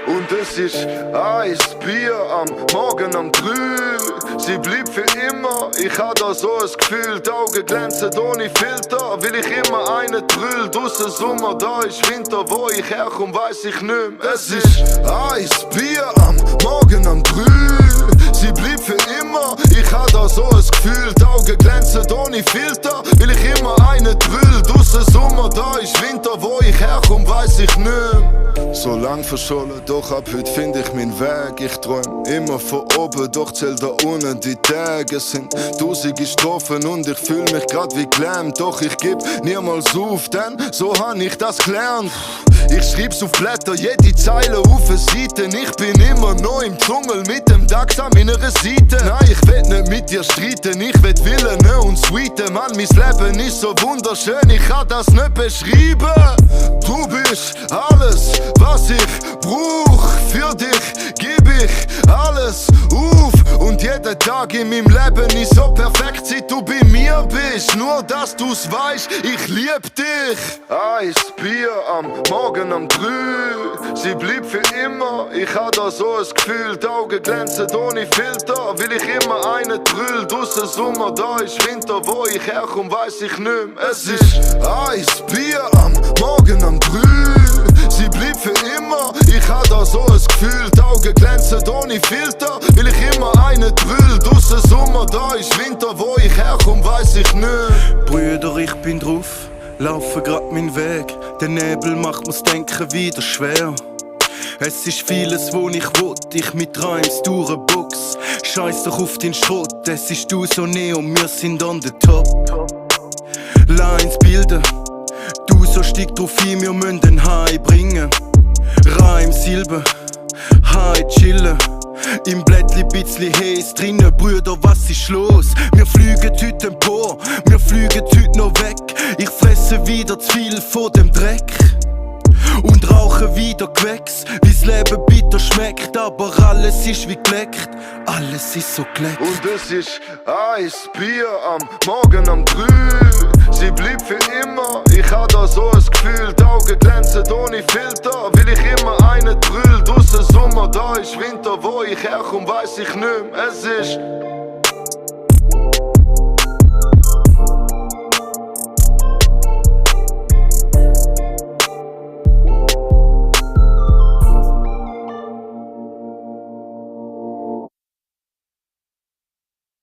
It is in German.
Und es ist Eis, Bier am Morgen am 3. Sie bleibt für immer, ich hab da so ein Gefühl. Die Augen glänzen ohne Filter, will ich immer einen Brüll. Draussen Sommer, da ist Winter, wo ich herkomme, weiss ich nicht mehr. Es ist Eis, Bier am Morgen am 3. Sie bleibt für immer, ich hab da so ein Gefühl. Die Augen glänzen ohne Filter, will ich immer einen Brüll. Draussen Sommer, da ist Winter, wo ich herkomme, weiss ich nicht mehr. So lang verschollen, doch ab heute find ich meinen Weg. Ich träum immer von oben, doch zähl da unten die Tage. Es sind tausende Strophen und ich fühl mich grad wie gelähmt. Doch ich geb niemals auf, denn so han ich das gelernt. Ich schreib's auf Blätter, jede Zeile auf eine Seite. Ich bin immer noch im Dschungel mit dem Dachs an meiner Seite. Nein, ich will nicht mit dir streiten, ich will Willen und Sweeten. Mann, mein Leben ist so wunderschön, ich kann das nicht beschreiben. Du bist alles, was ich brauch. Für dich geb ich alles auf. Und jeden Tag in meinem Leben ist so perfekt, seit du bei mir bist. Nur, dass du's weißt, ich lieb dich. Eis, Bier am Morgen am 3. Sie bleibt für immer, ich hab da so ein Gefühl. Die Augen glänzen ohne Filter, will ich immer einen Brüll. Draussen Sommer, da ist Winter, wo ich herkomme, weiss ich nicht mehr. Es ist Eis, Bier am Morgen am 3. Sie bleibt für immer, ich hab da so ein Gefühl. Die Augen glänzen ohne Filter, will ich immer einen Brüll. Draussen Sommer, da ist Winter, wo ich herkomme, weiss ich nicht. Brüder, ich bin drauf, laufe grad meinen Weg. Der Nebel macht mir's Denken wieder schwer. Es ist vieles, wo ich will, ich mit Reims durchbox. Scheiß doch auf den Schrott, es ist du so neon, wir sind on the top. Lines bilden, du so stieg drauf ein, wir müssen den High bringen. Reim, Silben, High chillen. Im Blättli bitzli Haze drinnen, Brüder, was ist los? Wir fliegen heute empor, wir fliegen heute noch weg. Ich fresse wieder zu viel von dem Dreck und rauche wieder Gewächs, wie's Leben bitter schmeckt. Aber alles ist wie geleckt, alles ist so geleckt. Und es ist Eis, Bier am Morgen am 3. Sie bleibt für immer, ich hab da so ein Gefühl. Die Augen glänzen ohne Filter, will ich immer einen Brüll. Draussen Sommer, da ist Winter, wo ich herkomme, weiss ich nicht mehr. Es ist